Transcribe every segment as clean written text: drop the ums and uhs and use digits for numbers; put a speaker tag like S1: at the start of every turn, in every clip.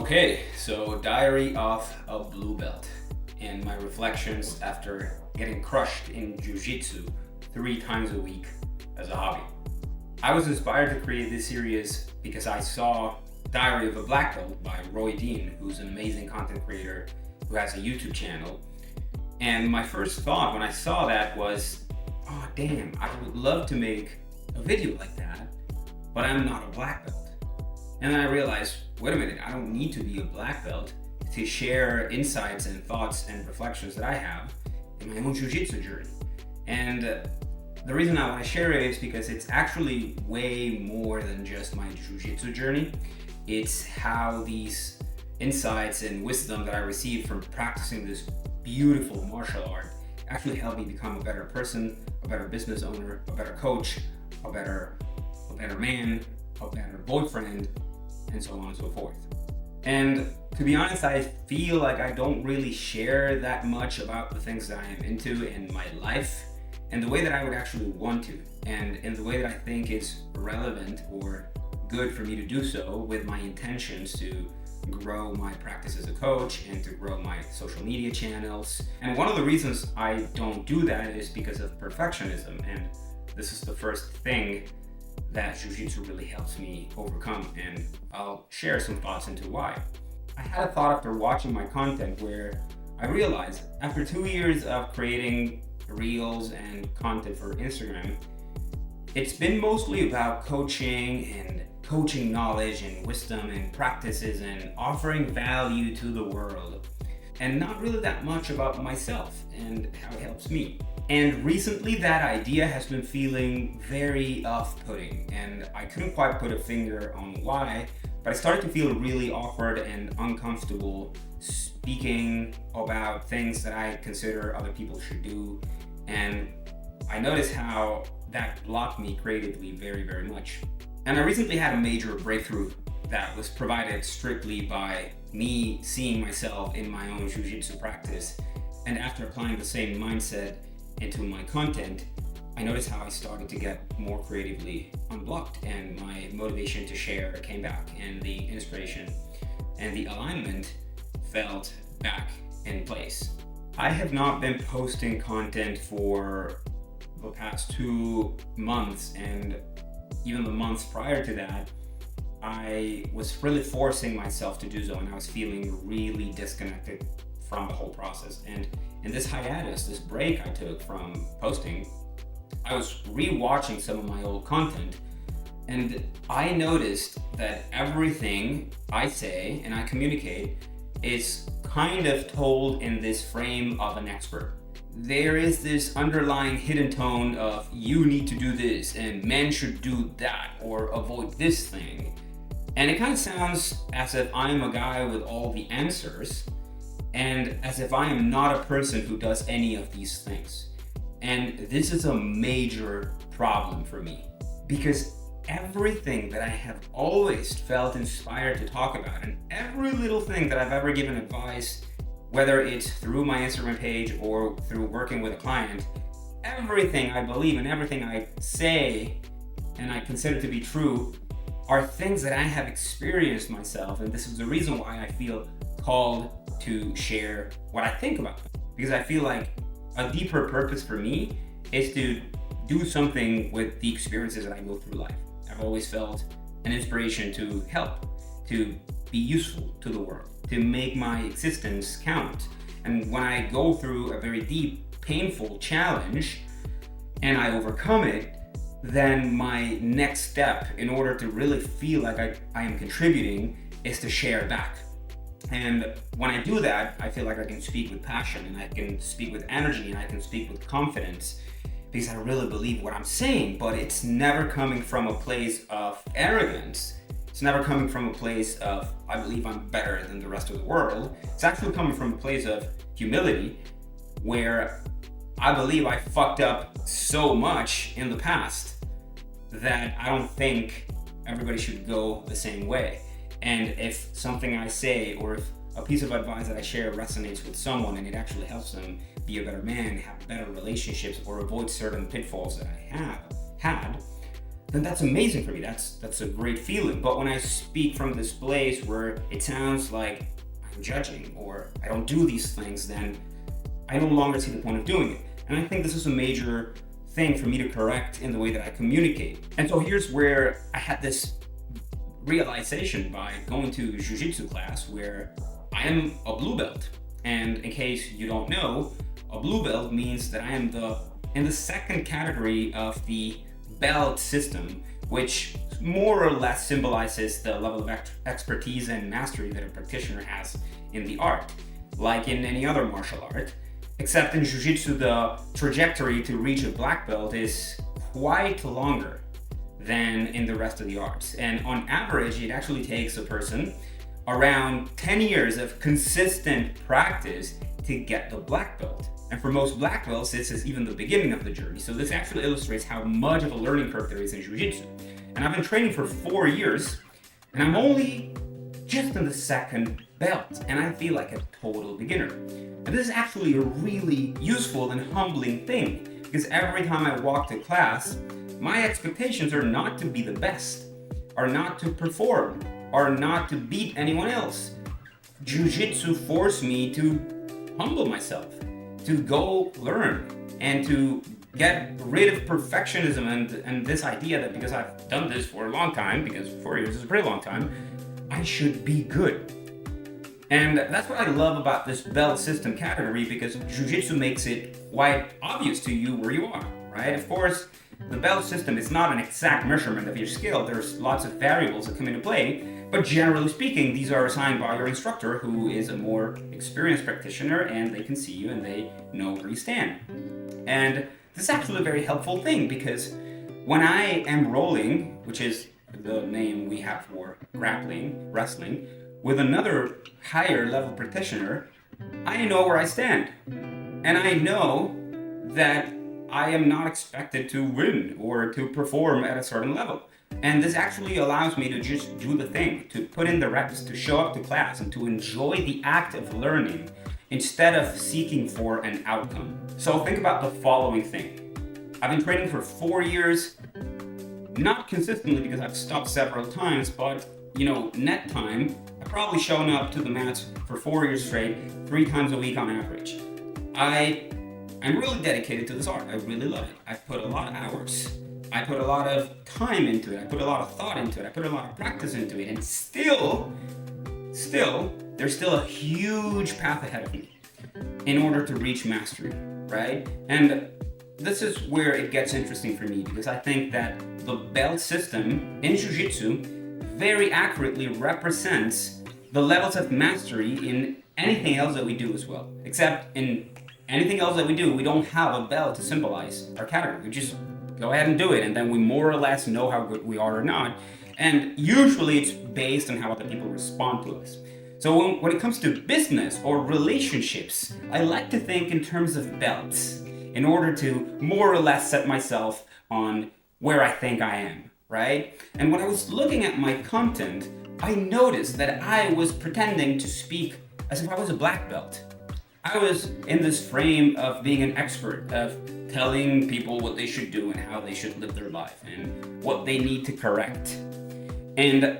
S1: Okay, so Diary of a Blue Belt and my reflections after getting crushed in Jiu Jitsu 3 times a week as a hobby. I was inspired to create this series because I saw Diary of a Black Belt by Roy Dean, who's an amazing content creator who has a YouTube channel. And my first thought when I saw that was, oh damn, I would love to make a video like that, but I'm not a black belt. And then I realized, wait a minute, I don't need to be a black belt to share insights and thoughts and reflections that I have in my own jiu-jitsu journey. And the reason I want to share it is because it's actually way more than just my jiu-jitsu journey. It's how these insights and wisdom that I received from practicing this beautiful martial art actually helped me become a better person, a better business owner, a better coach, a better man, a better boyfriend, and so on and so forth. And to be honest, I feel like I don't really share that much about the things that I am into in my life and the way that I would actually want to, and in the way that I think is relevant or good for me to do so with my intentions to grow my practice as a coach and to grow my social media channels. And one of the reasons I don't do that is because of perfectionism, and this is the first thing that Jiu-Jitsu really helps me overcome, and I'll share some thoughts into why. I had a thought after watching my content where I realized after 2 years of creating reels and content for Instagram, it's been mostly about coaching and coaching knowledge and wisdom and practices and offering value to the world, and not really that much about myself and how it helps me. And recently that idea has been feeling very off-putting, and I couldn't quite put a finger on why, but I started to feel really awkward and uncomfortable speaking about things that I consider other people should do. And I noticed how that blocked me creatively very, very much. And I recently had a major breakthrough that was provided strictly by me seeing myself in my own jiu-jitsu practice. And after applying the same mindset into my content, I noticed how I started to get more creatively unblocked, and my motivation to share came back, and the inspiration and the alignment felt back in place. I have not been posting content for the past 2 months, and even the months prior to that, I was really forcing myself to do so, and I was feeling really disconnected from the whole process. And in this hiatus, this break I took from posting, I was re-watching some of my old content, and I noticed that everything I say and I communicate is kind of told in this frame of an expert. There is this underlying hidden tone of you need to do this and men should do that or avoid this thing. And it kind of sounds as if I'm a guy with all the answers, and as if I am not a person who does any of these things. And this is a major problem for me, because everything that I have always felt inspired to talk about, and every little thing that I've ever given advice, whether it's through my Instagram page or through working with a client, everything I believe and everything I say and I consider to be true are things that I have experienced myself. And this is the reason why I feel called to share what I think about them, because I feel like a deeper purpose for me is to do something with the experiences that I go through life. I've always felt an inspiration to help, to be useful to the world, to make my existence count. And when I go through a very deep, painful challenge and I overcome it, then my next step in order to really feel like I am contributing is to share back. And when I do that, I feel like I can speak with passion, and I can speak with energy, and I can speak with confidence, because I really believe what I'm saying. But it's never coming from a place of arrogance. It's never coming from a place of, I believe I'm better than the rest of the world. It's actually coming from a place of humility, where I believe I fucked up so much in the past that I don't think everybody should go the same way. And if something I say, or if a piece of advice that I share resonates with someone and it actually helps them be a better man, have better relationships, or avoid certain pitfalls that I have had, then that's amazing for me. That's a great feeling. But when I speak from this place where it sounds like I'm judging or I don't do these things, then I no longer see the point of doing it. And I think this is a major thing for me to correct in the way that I communicate. And so here's where I had this realization by going to Jiu Jitsu class, where I am a blue belt. And in case you don't know, a blue belt means that I am in the second category of the belt system, which more or less symbolizes the level of expertise and mastery that a practitioner has in the art, like in any other martial art. Except in Jiu Jitsu, the trajectory to reach a black belt is quite longer than in the rest of the arts. And on average, it actually takes a person around 10 years of consistent practice to get the black belt. And for most black belts, this is even the beginning of the journey. So this actually illustrates how much of a learning curve there is in Jiu Jitsu. And I've been training for 4 years, and I'm only just in the second belt, and I feel like a total beginner. And this is actually a really useful and humbling thing, because every time I walk to class, my expectations are not to be the best, are not to perform, are not to beat anyone else. Jiu Jitsu forced me to humble myself, to go learn, and to get rid of perfectionism and this idea that because I've done this for a long time, because 4 years is a pretty long time, I should be good. And that's what I love about this belt system category, because Jiu Jitsu makes it quite obvious to you where you are, right? Of course, the belt system is not an exact measurement of your skill. There's lots of variables that come into play, but generally speaking, these are assigned by your instructor, who is a more experienced practitioner, and they can see you and they know where you stand. And this is actually a very helpful thing, because when I am rolling, which is the name we have for grappling, wrestling, with another higher level practitioner, I know where I stand. And I know that I am not expected to win or to perform at a certain level. And this actually allows me to just do the thing, to put in the reps, to show up to class, and to enjoy the act of learning instead of seeking for an outcome. So think about the following thing. I've been training for 4 years, not consistently because I've stopped several times, but net time, I've probably shown up to the mats for 4 years straight, 3 times a week on average. I'm really dedicated to this art. I really love it. I put a lot of hours. I put a lot of time into it. I put a lot of thought into it. I put a lot of practice into it. And still, there's still a huge path ahead of me in order to reach mastery, right? And this is where it gets interesting for me, because I think that the belt system in Jiu Jitsu very accurately represents the levels of mastery in anything else that we do as well. Except in anything else that we do, we don't have a belt to symbolize our category. We just go ahead and do it, and then we more or less know how good we are or not. And usually it's based on how other people respond to us. So when it comes to business or relationships, I like to think in terms of belts in order to more or less set myself on where I think I am, right? And when I was looking at my content, I noticed that I was pretending to speak as if I was a black belt. I was in this frame of being an expert, of telling people what they should do and how they should live their life and what they need to correct. And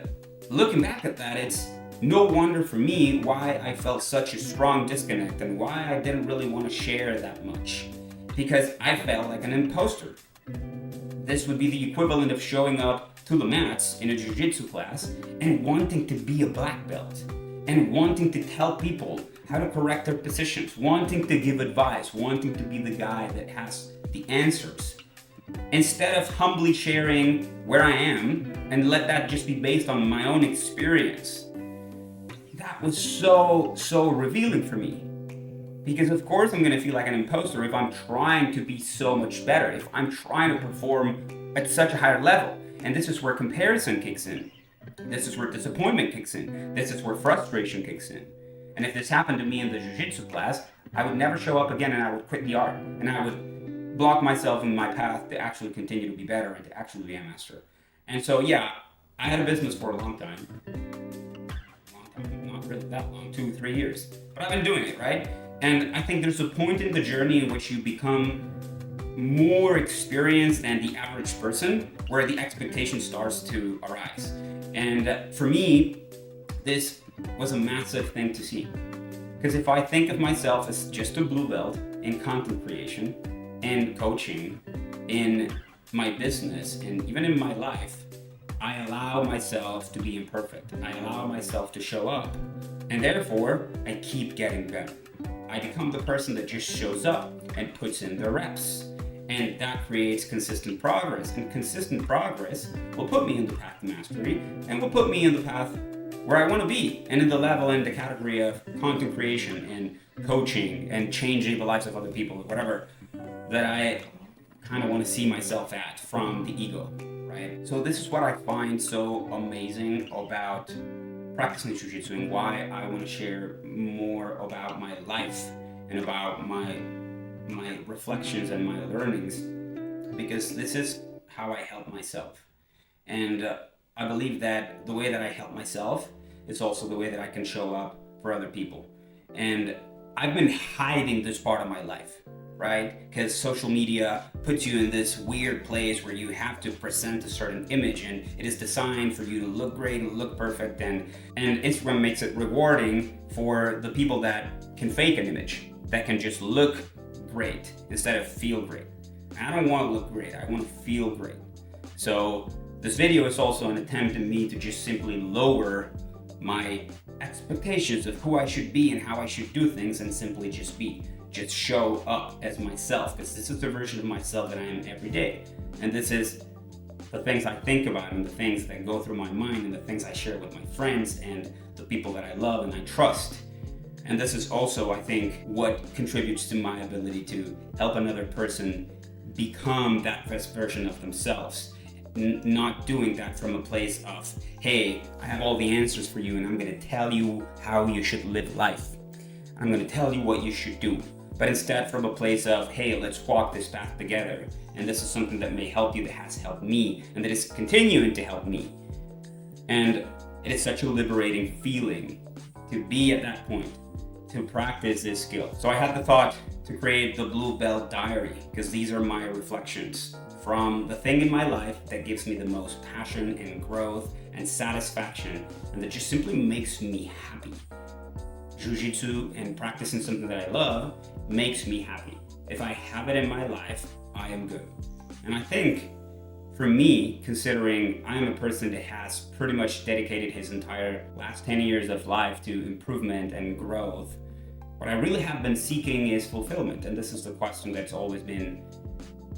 S1: looking back at that, it's no wonder for me why I felt such a strong disconnect and why I didn't really want to share that much. Because I felt like an imposter. This would be the equivalent of showing up to the mats in a Jiu Jitsu class and wanting to be a black belt, and wanting to tell people how to correct their positions, wanting to give advice, wanting to be the guy that has the answers. Instead of humbly sharing where I am and let that just be based on my own experience. That was so revealing for me. Because of course I'm going to feel like an imposter if I'm trying to be so much better, if I'm trying to perform at such a higher level. And this is where comparison kicks in. This is where disappointment kicks in. This is where frustration kicks in. And if this happened to me in the Jiu Jitsu class, I would never show up again, and I would quit the art. And I would block myself in my path to actually continue to be better and to actually be a master. And so yeah, I had a business for a long time. Not really that long, 2-3 years. But I've been doing it, right? And I think there's a point in the journey in which you become more experienced than the average person, where the expectation starts to arise. And for me, this was a massive thing to see. Because if I think of myself as just a blue belt in content creation, in coaching, in my business, and even in my life, I allow myself to be imperfect. I allow myself to show up. And therefore, I keep getting better. I become the person that just shows up and puts in the reps. And that creates consistent progress. And consistent progress will put me in the path to mastery and will put me in the path where I want to be, and in the level and the category of content creation and coaching and changing the lives of other people, whatever that I kind of want to see myself at from the ego, right? So this is what I find so amazing about practicing Jiu Jitsu and why I want to share more about my life and about my reflections and my learnings, because this is how I help myself. And I believe that the way that I help myself is also the way that I can show up for other people. And I've been hiding this part of my life, right? Because social media puts you in this weird place where you have to present a certain image, and it is designed for you to look great and look perfect. And Instagram makes it rewarding for the people that can fake an image, that can just look great instead of feel great. I don't want to look great, I want to feel great. So this video is also an attempt in me to just simply lower my expectations of who I should be and how I should do things, and simply just show up as myself, because this is the version of myself that I am every day. And this is the things I think about and the things that go through my mind and the things I share with my friends and the people that I love and I trust. And this is also, I think, what contributes to my ability to help another person become that best version of themselves. Not doing that from a place of, hey, I have all the answers for you and I'm going to tell you how you should live life. I'm going to tell you what you should do. But instead from a place of, hey, let's walk this path together. And this is something that may help you, that has helped me, and that is continuing to help me. And it is such a liberating feeling to be at that point, to practice this skill. So I had the thought to create the Blue Belt Diary, because these are my reflections from the thing in my life that gives me the most passion and growth and satisfaction, and that just simply makes me happy. Jiu-Jitsu and practicing something that I love makes me happy. If I have it in my life, I am good. And I think for me, considering I am a person that has pretty much dedicated his entire last 10 years of life to improvement and growth, what I really have been seeking is fulfillment. And this is the question that's always been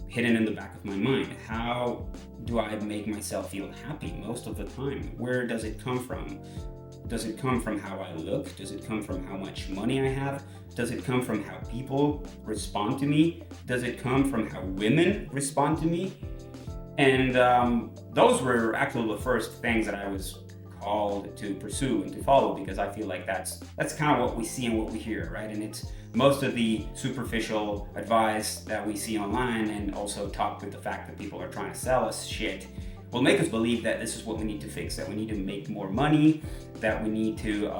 S1: hidden in the back of my mind. How do I make myself feel happy most of the time? Where does it come from? Does it come from how I look? Does it come from how much money I have? Does it come from how people respond to me? Does it come from how women respond to me? And those were actually the first things that I was called to pursue and to follow, because I feel like that's kind of what we see and what we hear, right? And it's most of the superficial advice that we see online, and also talk with the fact that people are trying to sell us shit, will make us believe that this is what we need to fix, that we need to make more money, that we need to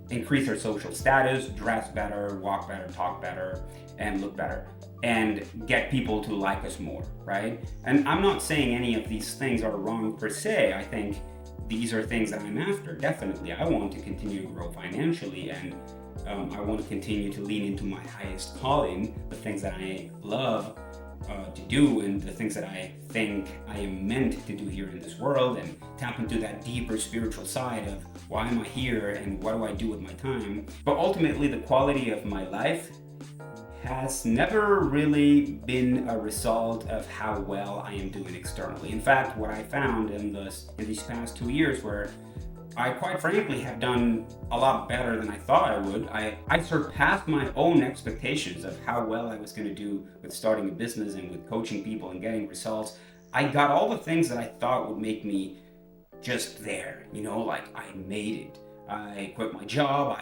S1: increase our social status, dress better, walk better, talk better, and look better, and get people to like us more, right? And I'm not saying any of these things are wrong per se. I think these are things that I'm after, definitely. I want to continue to grow financially, and I want to continue to lean into my highest calling, the things that I love to do, and the things that I think I am meant to do here in this world, and tap into that deeper spiritual side of why am I here and what do I do with my time. But ultimately, the quality of my life has never really been a result of how well I am doing externally. In fact, what I found in these past 2 years, where I quite frankly have done a lot better than I thought I would. I surpassed my own expectations of how well I was going to do with starting a business and with coaching people and getting results. I got all the things that I thought would make me just there, like I made it. I quit my job,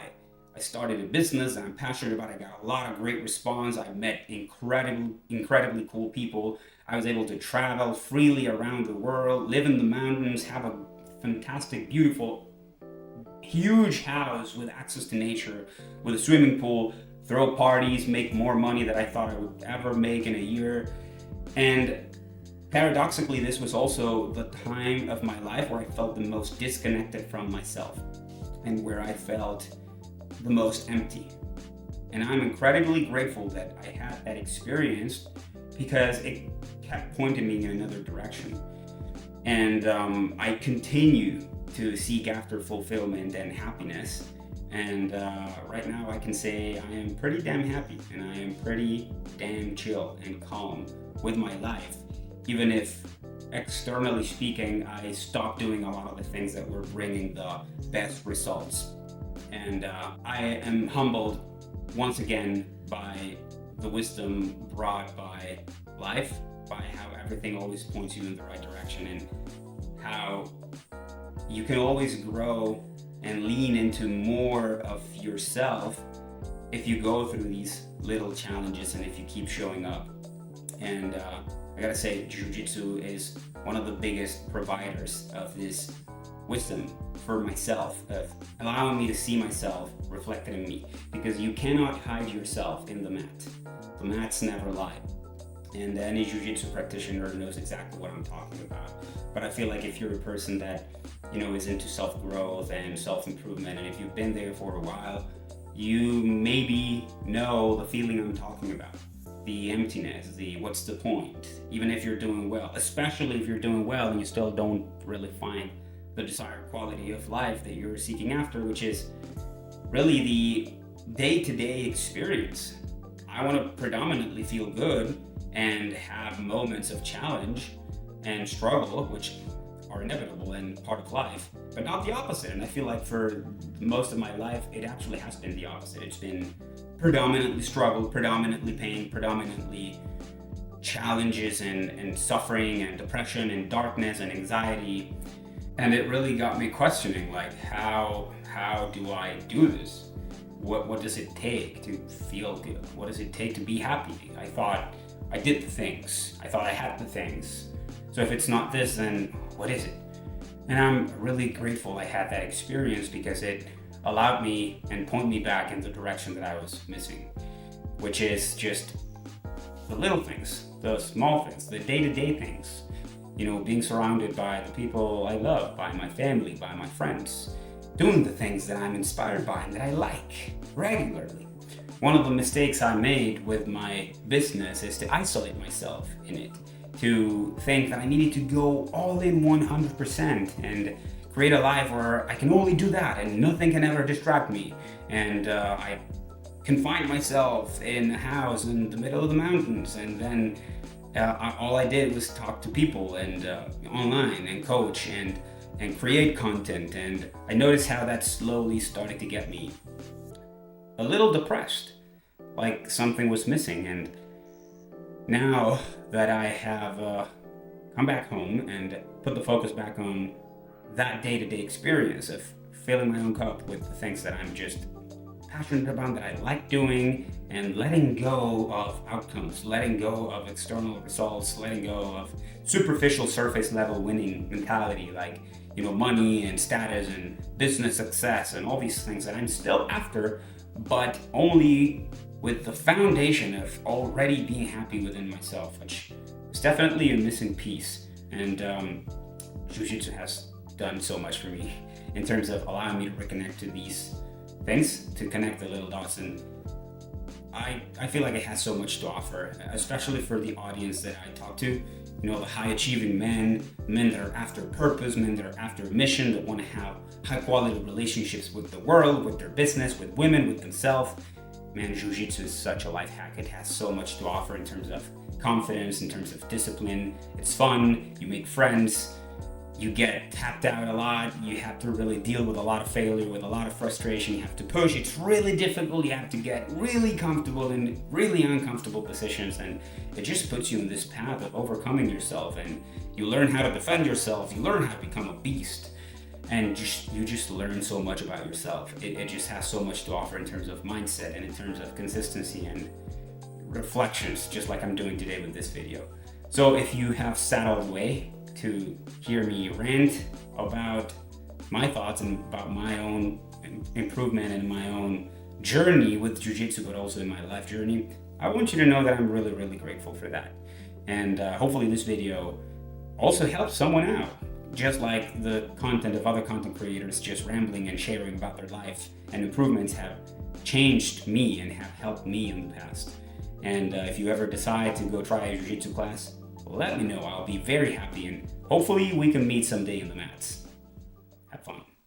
S1: I started a business that I'm passionate about. I got a lot of great response. I met incredibly cool people. I was able to travel freely around the world, live in the mountains, have a fantastic, beautiful, huge house with access to nature, with a swimming pool, throw parties, make more money than I thought I would ever make in a year. And paradoxically, this was also the time of my life where I felt the most disconnected from myself and where I felt the most empty. And I'm incredibly grateful that I had that experience because it kept pointing me in another direction. And I continue to seek after fulfillment and happiness. And right now I can say I am pretty damn happy and I am pretty damn chill and calm with my life. Even if externally speaking, I stopped doing a lot of the things that were bringing the best results. And I am humbled once again by the wisdom brought by life, by how everything always points you in the right direction and how you can always grow and lean into more of yourself if you go through these little challenges and if you keep showing up. And I gotta say, Jiu Jitsu is one of the biggest providers of this wisdom for myself, of allowing me to see myself reflected in me, because you cannot hide yourself in the mat. The mats never lie. And any Jiu-Jitsu practitioner knows exactly what I'm talking about. But I feel like if you're a person that, is into self-growth and self-improvement, and if you've been there for a while, you maybe know the feeling I'm talking about. The emptiness, the what's the point, even if you're doing well, especially if you're doing well and you still don't really find the desired quality of life that you're seeking after, which is really the day-to-day experience. I want to predominantly feel good and have moments of challenge and struggle, which are inevitable and part of life, but not the opposite. And I feel like for most of my life, it actually has been the opposite. It's been predominantly struggle, predominantly pain, predominantly challenges and suffering and depression and darkness and anxiety. And it really got me questioning, like, how do I do this? What does it take to feel good? What does it take to be happy? I thought I did the things. I thought I had the things. So if it's not this, then what is it? And I'm really grateful I had that experience because it allowed me and pointed me back in the direction that I was missing, which is just the little things, the small things, the day-to-day things. Being surrounded by the people I love, by my family, by my friends, doing the things that I'm inspired by and that I like regularly. One of the mistakes I made with my business is to isolate myself in it, to think that I needed to go all in 100% and create a life where I can only do that and nothing can ever distract me. And I confined myself in a house in the middle of the mountains, and then all I did was talk to people and online and coach and create content. And I noticed how that slowly started to get me a little depressed, like something was missing. And now that I have come back home and put the focus back on that day-to-day experience of filling my own cup with the things that I'm just passionate about, that I like doing, and letting go of outcomes, letting go of external results, letting go of superficial surface level winning mentality, like, money and status and business success and all these things that I'm still after, but only with the foundation of already being happy within myself, which is definitely a missing piece. And Jiu Jitsu has done so much for me in terms of allowing me to reconnect to these things, to connect the little dots. And I feel like it has so much to offer, especially for the audience that I talk to. The high achieving men that are after purpose, men that are after mission, that want to have high quality relationships with the world, with their business, with women, with themselves. Man, Jiu Jitsu is such a life hack. It has so much to offer in terms of confidence, in terms of discipline. It's fun, you make friends, you get tapped out a lot, you have to really deal with a lot of failure, with a lot of frustration, you have to push, it's really difficult, you have to get really comfortable in really uncomfortable positions, and it just puts you in this path of overcoming yourself, and you learn how to defend yourself, you learn how to become a beast, and you just learn so much about yourself. It just has so much to offer in terms of mindset and in terms of consistency and reflections, just like I'm doing today with this video. So if you have sat all the way to hear me rant about my thoughts and about my own improvement and my own journey with Jiu Jitsu, but also in my life journey, I want you to know that I'm really, really grateful for that. And hopefully this video also helps someone out, just like the content of other content creators just rambling and sharing about their life and improvements have changed me and have helped me in the past. And if you ever decide to go try a Jiu Jitsu class, let me know. I'll be very happy, and hopefully we can meet someday in the mats.